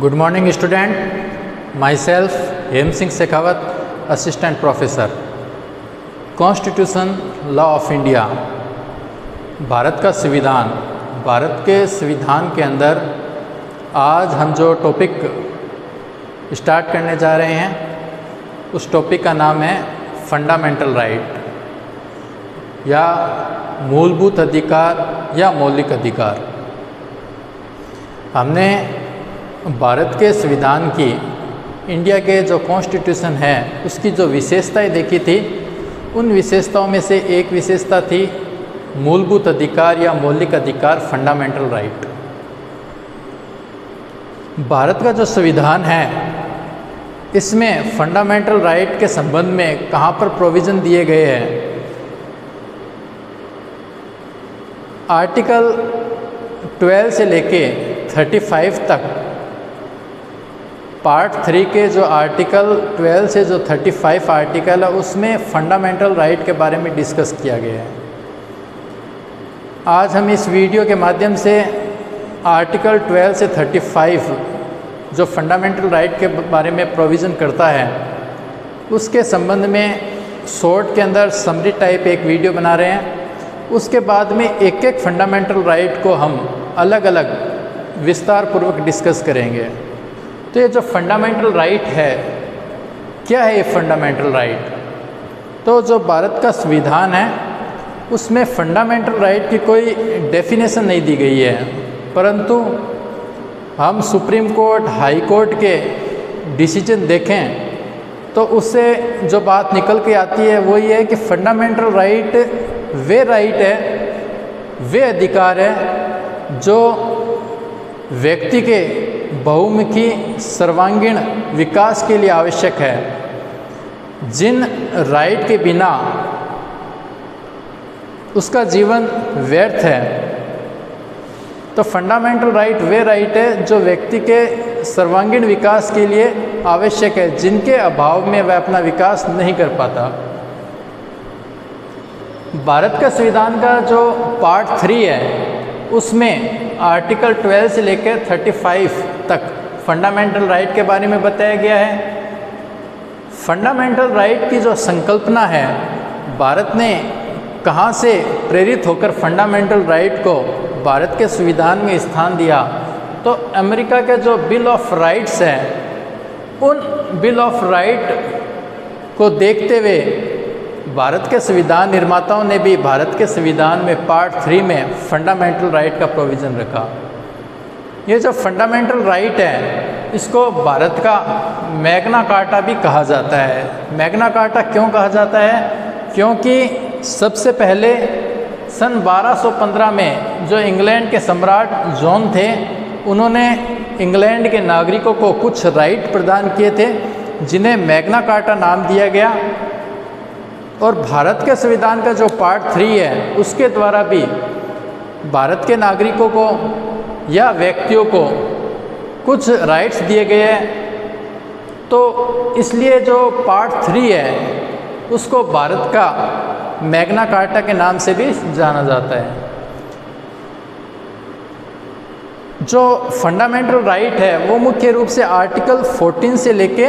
Good morning student, myself Hem Singh Shekhawat, assistant professor, constitution law of India, Bharat का संविधान। भारत के संविधान के अंदर आज हम जो टॉपिक स्टार्ट करने जा रहे हैं उस टॉपिक का नाम है फंडामेंटल राइट या मूलभूत अधिकार या मौलिक अधिकार। हमने भारत के संविधान की, इंडिया के जो कॉन्स्टिट्यूशन है उसकी जो विशेषताएं देखी थी, उन विशेषताओं में से एक विशेषता थी मूलभूत अधिकार या मौलिक अधिकार, फंडामेंटल राइट। भारत का जो संविधान है इसमें फंडामेंटल राइट के संबंध में कहाँ पर प्रोविज़न दिए गए हैं। आर्टिकल 12 से लेके 35 तक, पार्ट 3 के जो आर्टिकल 12 से जो 35 आर्टिकल है उसमें फंडामेंटल राइट के बारे में डिस्कस किया गया है। आज हम इस वीडियो के माध्यम से आर्टिकल 12 से 35 जो फंडामेंटल राइट के बारे में प्रोविज़न करता है उसके संबंध में शॉर्ट के अंदर समरी टाइप एक वीडियो बना रहे हैं। उसके बाद में एक एक फंडामेंटल राइट को हम अलग अलग विस्तार पूर्वक डिस्कस करेंगे। तो ये जो फंडामेंटल राइट है, क्या है ये फंडामेंटल राइट? तो जो भारत का संविधान है उसमें फंडामेंटल राइट की कोई डेफिनेशन नहीं दी गई है, परंतु हम सुप्रीम कोर्ट, हाई कोर्ट के डिसीजन देखें तो उससे जो बात निकल के आती है वो ये है कि फंडामेंटल राइट वे राइट है, वे अधिकार है जो व्यक्ति के बहुमुखी सर्वांगीण विकास के लिए आवश्यक है। जिन राइट के बिना उसका जीवन व्यर्थ है। तो फंडामेंटल राइट वे राइट है जो व्यक्ति के सर्वांगीण विकास के लिए आवश्यक है, जिनके अभाव में वह अपना विकास नहीं कर पाता। भारत का संविधान का जो पार्ट 3 है उसमें आर्टिकल 12 से लेकर 35 तक फंडामेंटल राइट के बारे में बताया गया है। फंडामेंटल राइट की जो संकल्पना है, भारत ने कहाँ से प्रेरित होकर फंडामेंटल राइट को भारत के संविधान में स्थान दिया? तो अमेरिका के जो बिल ऑफ राइट्स है, उन बिल ऑफ राइट को देखते हुए भारत के संविधान निर्माताओं ने भी भारत के संविधान में पार्ट 3 में फंडामेंटल राइट का प्रोविज़न रखा। ये जो फंडामेंटल राइट है इसको भारत का मैग्ना कार्टा भी कहा जाता है। मैग्ना कार्टा क्यों कहा जाता है? क्योंकि सबसे पहले सन 1215 में जो इंग्लैंड के सम्राट जॉन थे, उन्होंने इंग्लैंड के नागरिकों को कुछ राइट प्रदान किए थे जिन्हें मैग्ना कार्टा नाम दिया गया। और भारत के संविधान का जो पार्ट 3 है उसके द्वारा भी भारत के नागरिकों को या व्यक्तियों को कुछ राइट्स दिए गए हैं। तो इसलिए जो पार्ट 3 है उसको भारत का मैग्ना कार्टा के नाम से भी जाना जाता है। जो फंडामेंटल राइट है वो मुख्य रूप से आर्टिकल 14 से लेके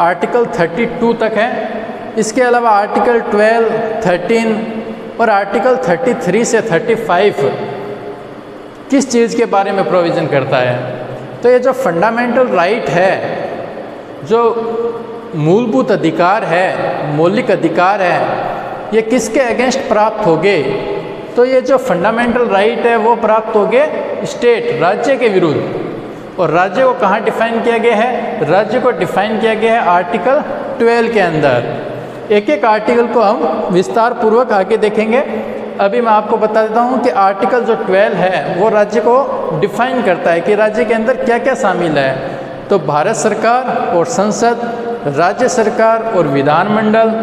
आर्टिकल 32 तक है। इसके अलावा आर्टिकल 12, 13 और आर्टिकल 33 से 35 किस चीज़ के बारे में प्रोविज़न करता है? तो ये जो फंडामेंटल राइट है, जो मूलभूत अधिकार है, मौलिक अधिकार है, ये किसके अगेंस्ट प्राप्त होंगे? तो ये जो फंडामेंटल राइट है वो प्राप्त होंगे स्टेट, राज्य के विरुद्ध। और राज्य को कहाँ डिफाइन किया गया है? राज्य को डिफाइन किया गया है आर्टिकल 12 के अंदर। एक एक आर्टिकल को हम विस्तार पूर्वक आगे देखेंगे। अभी मैं आपको बता देता हूँ कि आर्टिकल जो 12 है वो राज्य को डिफाइन करता है कि राज्य के अंदर क्या क्या शामिल है। तो भारत सरकार और संसद, राज्य सरकार और विधानमंडल,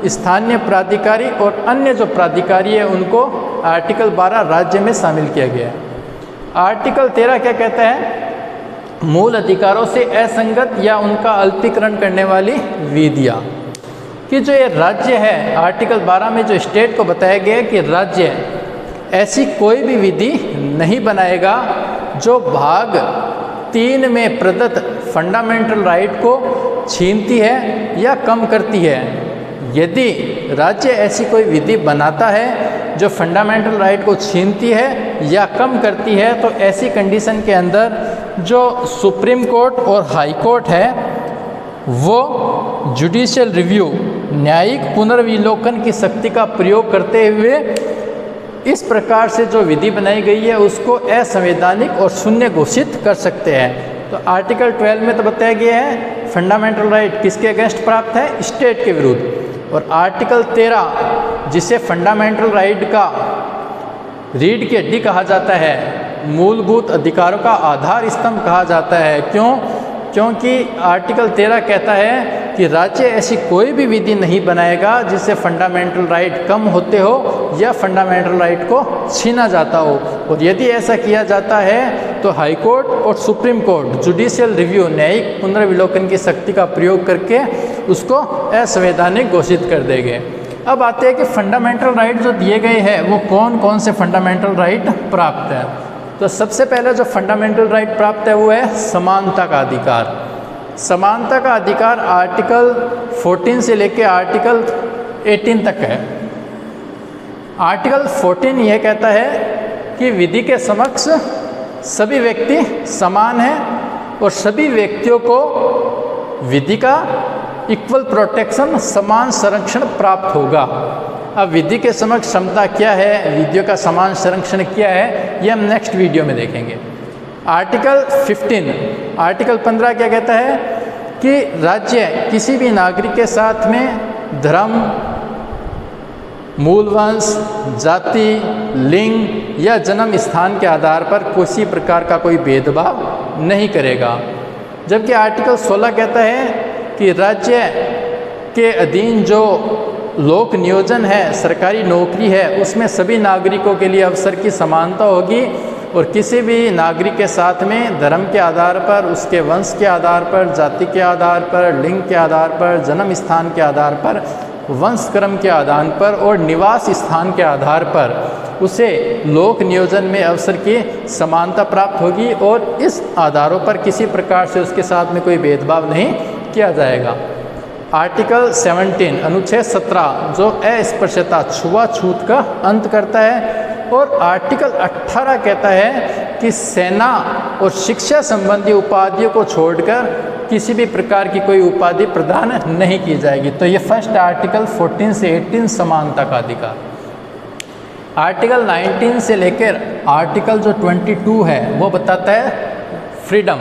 स्थानीय प्राधिकारी और अन्य जो प्राधिकारी है उनको आर्टिकल 12 राज्य में शामिल किया गया है। आर्टिकल 13 क्या कहता है? मूल अधिकारों से असंगत या उनका अल्पीकरण करने वाली विधियाँ। कि जो ये राज्य है, आर्टिकल 12 में जो स्टेट को बताया गया है कि राज्य ऐसी कोई भी विधि नहीं बनाएगा जो भाग 3 में प्रदत्त फंडामेंटल राइट को छीनती है या कम करती है। यदि राज्य ऐसी कोई विधि बनाता है जो फंडामेंटल राइट को छीनती है या कम करती है, तो ऐसी कंडीशन के अंदर जो सुप्रीम कोर्ट और हाई कोर्ट है वो जुडिशियल रिव्यू न्यायिक पुनर्विलोकन की शक्ति का प्रयोग करते हुए इस प्रकार से जो विधि बनाई गई है उसको असंवैधानिक और शून्य घोषित कर सकते हैं। तो आर्टिकल 12 में तो बताया गया है फंडामेंटल राइट किसके अगेंस्ट प्राप्त है, स्टेट के विरुद्ध। और आर्टिकल 13 जिसे फंडामेंटल राइट का रीढ़ की हड्डी कहा जाता है, मूलभूत अधिकारों का आधार स्तंभ कहा जाता है। क्यों? क्योंकि आर्टिकल 13 कहता है कि राज्य ऐसी कोई भी विधि नहीं बनाएगा जिससे फंडामेंटल राइट कम होते हो या फंडामेंटल राइट को छीना जाता हो। और यदि ऐसा किया जाता है तो हाई कोर्ट और सुप्रीम कोर्ट जुडिशियल रिव्यू न्यायिक पुनर्विलोकन की शक्ति का प्रयोग करके उसको असंवैधानिक घोषित कर देंगे। अब आते हैं कि फंडामेंटल राइट जो दिए गए हैं वो कौन कौन से फंडामेंटल राइट प्राप्त है। तो सबसे पहले जो फंडामेंटल राइट प्राप्त है वो है समानता का अधिकार। समानता का अधिकार आर्टिकल 14 से लेकर आर्टिकल 18 तक है। आर्टिकल 14 यह कहता है कि विधि के समक्ष सभी व्यक्ति समान हैं और सभी व्यक्तियों को विधि का इक्वल प्रोटेक्शन, समान संरक्षण प्राप्त होगा। अब विधि के समक्ष क्षमता क्या है, विधियों का समान संरक्षण क्या है, ये हम नेक्स्ट वीडियो में देखेंगे। आर्टिकल 15, आर्टिकल 15 क्या कहता है कि राज्य किसी भी नागरिक के साथ में धर्म, मूल वंश, जाति, लिंग या जन्म स्थान के आधार पर किसी प्रकार का कोई भेदभाव नहीं करेगा। जबकि आर्टिकल 16 कहता है कि राज्य के अधीन जो लोक नियोजन है, सरकारी नौकरी है, उसमें सभी नागरिकों के लिए अवसर की समानता होगी और किसी भी नागरिक के साथ में धर्म के आधार पर, उसके वंश के आधार पर, जाति के आधार पर, लिंग के आधार पर, जन्म स्थान के आधार पर, वंश क्रम के आधार पर और निवास स्थान के आधार पर उसे लोक नियोजन में अवसर की समानता प्राप्त होगी और इस आधारों पर किसी प्रकार से उसके साथ में कोई भेदभाव नहीं किया जाएगा। आर्टिकल 17 अनुच्छेद 17 जो अस्पृश्यता, छुआछूत का अंत करता है। और आर्टिकल 18 कहता है कि सेना और शिक्षा संबंधी उपाधियों को छोड़कर किसी भी प्रकार की कोई उपाधि प्रदान नहीं की जाएगी। तो ये फर्स्ट आर्टिकल 14 से 18 समानता का अधिकार। आर्टिकल 19 से लेकर आर्टिकल जो 22 है वो बताता है फ्रीडम,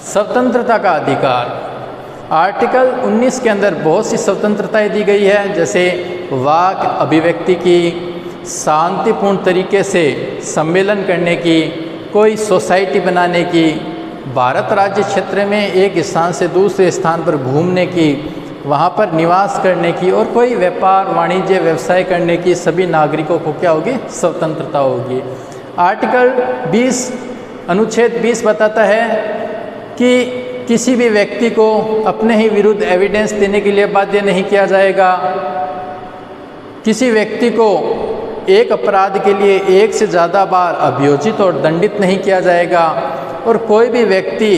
स्वतंत्रता का अधिकार। आर्टिकल 19 के अंदर बहुत सी स्वतंत्रताएं दी गई है, जैसे वाक अभिव्यक्ति की, शांतिपूर्ण तरीके से सम्मेलन करने की, कोई सोसाइटी बनाने की, भारत राज्य क्षेत्र में एक स्थान से दूसरे स्थान पर घूमने की, वहाँ पर निवास करने की और कोई व्यापार, वाणिज्य, व्यवसाय करने की सभी नागरिकों को क्या होगी, स्वतंत्रता होगी। आर्टिकल 20 अनुच्छेद 20 बताता है कि किसी भी व्यक्ति को अपने ही विरुद्ध एविडेंस देने के लिए बाध्य नहीं किया जाएगा। किसी व्यक्ति को एक अपराध के लिए एक से ज़्यादा बार अभियोजित और दंडित नहीं किया जाएगा और कोई भी व्यक्ति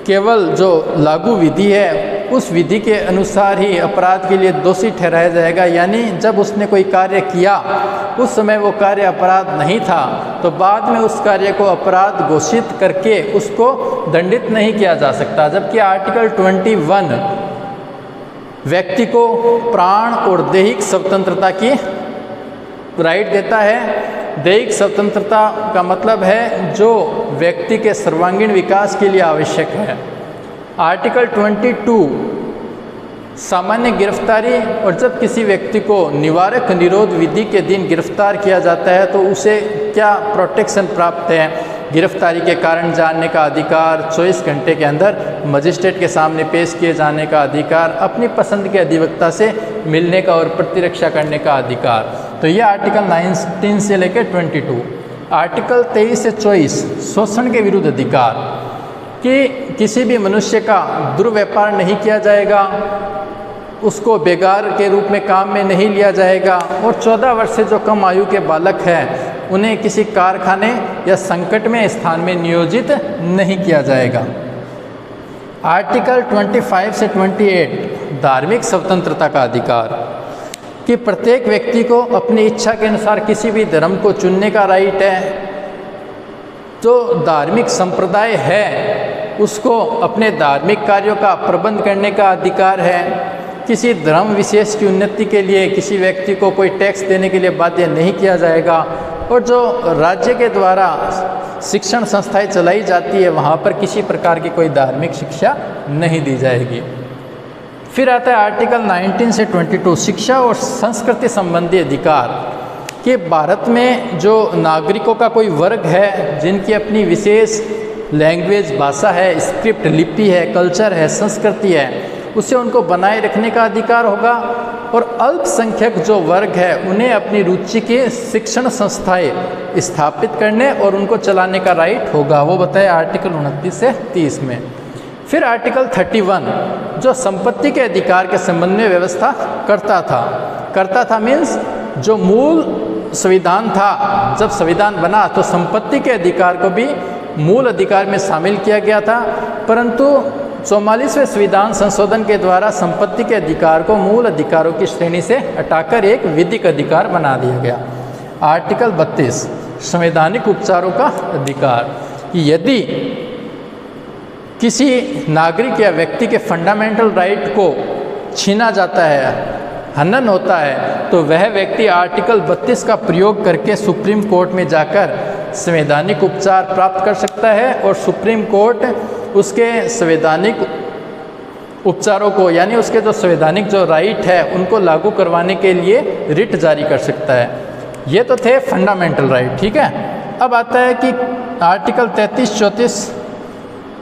केवल जो लागू विधि है उस विधि के अनुसार ही अपराध के लिए दोषी ठहराया जाएगा। यानी जब उसने कोई कार्य किया उस समय वो कार्य अपराध नहीं था तो बाद में उस कार्य को अपराध घोषित करके उसको दंडित नहीं किया जा सकता। जबकि आर्टिकल 21 व्यक्ति को प्राण और दैहिक स्वतंत्रता की राइट देता है। दैहिक स्वतंत्रता का मतलब है जो व्यक्ति के सर्वांगीण विकास के लिए आवश्यक है। आर्टिकल 22 सामान्य गिरफ्तारी, और जब किसी व्यक्ति को निवारक निरोध विधि के दिन गिरफ्तार किया जाता है तो उसे क्या प्रोटेक्शन प्राप्त है, गिरफ्तारी के कारण जानने का अधिकार, 24 घंटे के अंदर मजिस्ट्रेट के सामने पेश किए जाने का अधिकार, अपनी पसंद के अधिवक्ता से मिलने का और प्रतिरक्षा करने का अधिकार। तो ये आर्टिकल 19 से लेकर 22। आर्टिकल 23 से 24 शोषण के विरुद्ध अधिकार, कि किसी भी मनुष्य का दुर्व्यापार नहीं किया जाएगा, उसको बेगार के रूप में काम में नहीं लिया जाएगा और 14 वर्ष से जो कम आयु के बालक हैं उन्हें किसी कारखाने या संकट में स्थान में नियोजित नहीं किया जाएगा। आर्टिकल 25 से 28 धार्मिक स्वतंत्रता का अधिकार, कि प्रत्येक व्यक्ति को अपनी इच्छा के अनुसार किसी भी धर्म को चुनने का राइट है। जो धार्मिक संप्रदाय है उसको अपने धार्मिक कार्यों का प्रबंध करने का अधिकार है। किसी धर्म विशेष की उन्नति के लिए किसी व्यक्ति को कोई टैक्स देने के लिए बाध्य नहीं किया जाएगा। और जो राज्य के द्वारा शिक्षण संस्थाएं चलाई जाती है वहाँ पर किसी प्रकार की कोई धार्मिक शिक्षा नहीं दी जाएगी। फिर आता है आर्टिकल 19 से 22 शिक्षा और संस्कृति संबंधी अधिकार, कि भारत में जो नागरिकों का कोई वर्ग है जिनकी अपनी विशेष लैंग्वेज भाषा है, स्क्रिप्ट लिपि है, कल्चर है, संस्कृति है, उसे उनको बनाए रखने का अधिकार होगा। और अल्पसंख्यक जो वर्ग है उन्हें अपनी रुचि के शिक्षण संस्थाएं स्थापित करने और उनको चलाने का राइट होगा। वो बताया आर्टिकल 29 से 30 में। फिर आर्टिकल 31 जो संपत्ति के अधिकार के संबंध में व्यवस्था करता था मीन्स जो मूल संविधान था, जब संविधान बना तो संपत्ति के अधिकार को भी मूल अधिकार में शामिल किया गया था, परंतु 44वें संविधान संशोधन के द्वारा संपत्ति के अधिकार को मूल अधिकारों की श्रेणी से हटाकर एक विधिक अधिकार बना दिया गया। आर्टिकल 32 संवैधानिक उपचारों का अधिकार, कि यदि किसी नागरिक या व्यक्ति के फंडामेंटल राइट को छीना जाता है, हनन होता है, तो वह व्यक्ति आर्टिकल 32 का प्रयोग करके सुप्रीम कोर्ट में जाकर संवैधानिक उपचार प्राप्त कर सकता है और सुप्रीम कोर्ट उसके संवैधानिक उपचारों को यानी उसके जो संवैधानिक जो राइट है उनको लागू करवाने के लिए रिट जारी कर सकता है। ये तो थे फंडामेंटल राइट, ठीक है। अब आता है कि आर्टिकल 33-34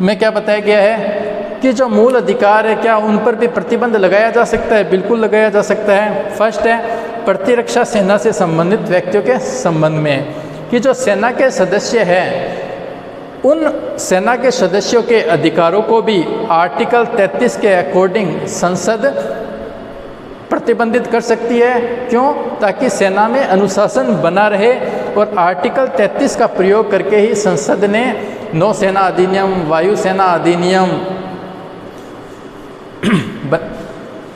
में क्या बताया गया है कि जो मूल अधिकार है क्या उन पर भी प्रतिबंध लगाया जा सकता है? बिल्कुल लगाया जा सकता है। फर्स्ट है प्रतिरक्षा सेना से संबंधित व्यक्तियों के संबंध में, कि जो सेना के सदस्य हैं उन सेना के सदस्यों के अधिकारों को भी आर्टिकल 33 के अकॉर्डिंग संसद प्रतिबंधित कर सकती है। क्यों? ताकि सेना में अनुशासन बना रहे। और आर्टिकल 33 का प्रयोग करके ही संसद ने नौसेना अधिनियम, वायुसेना अधिनियम,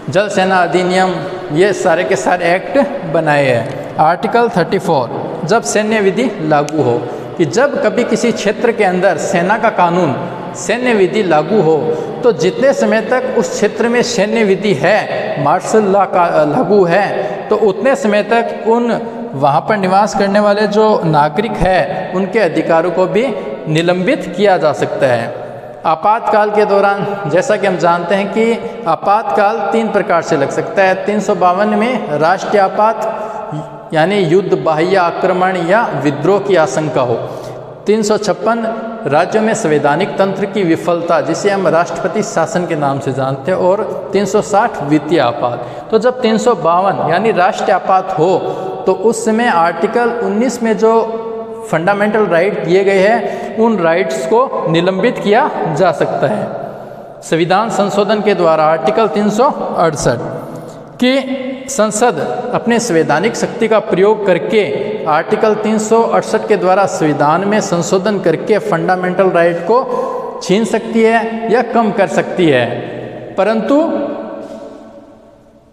जल सेना अधिनियम, ये सारे के सारे एक्ट बनाए हैं। आर्टिकल 34 जब सैन्य विधि लागू हो, कि जब कभी किसी क्षेत्र के अंदर सेना का कानून, सैन्य विधि लागू हो तो जितने समय तक उस क्षेत्र में सैन्य विधि है, मार्शल लॉ का लागू है, तो उतने समय तक उन वहाँ पर निवास करने वाले जो नागरिक है उनके अधिकारों को भी निलंबित किया जा सकता है। आपातकाल के दौरान जैसा कि हम जानते हैं कि आपातकाल 3 प्रकार से लग सकता है। 352 में राष्ट्रीय आपात यानी युद्ध, बाह्य आक्रमण या विद्रोह की आशंका हो। 356 राज्यों में संवैधानिक तंत्र की विफलता जिसे हम राष्ट्रपति शासन के नाम से जानते हैं। और 360 वित्तीय आपात। तो जब 352 यानी राष्ट्रीय आपात हो तो उस समय आर्टिकल 19 में जो फंडामेंटल राइट दिए गए हैं उन राइट्स को निलंबित किया जा सकता है। संविधान संशोधन के द्वारा आर्टिकल 368 कि संसद अपने संवैधानिक शक्ति का प्रयोग करके आर्टिकल 368 के द्वारा संविधान में संशोधन करके फंडामेंटल राइट को छीन सकती है या कम कर सकती है, परंतु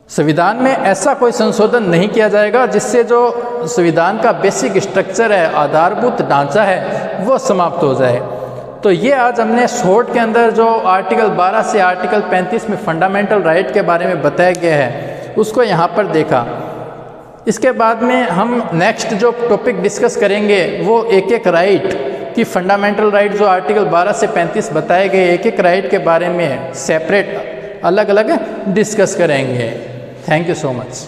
संविधान में ऐसा कोई संशोधन नहीं किया जाएगा जिससे जो संविधान का बेसिक स्ट्रक्चर है, आधारभूत ढांचा है, वो समाप्त हो जाए। तो ये आज हमने शॉर्ट के अंदर जो आर्टिकल 12 से आर्टिकल 35 में फंडामेंटल राइट के बारे में बताया गया है उसको यहाँ पर देखा। इसके बाद में हम नेक्स्ट जो टॉपिक डिस्कस करेंगे वो एक एक राइट की फंडामेंटल राइट जो आर्टिकल 12 से 35 बताए गए एक एक राइट के बारे में सेपरेट अलग अलग डिस्कस करेंगे। Thank you so much.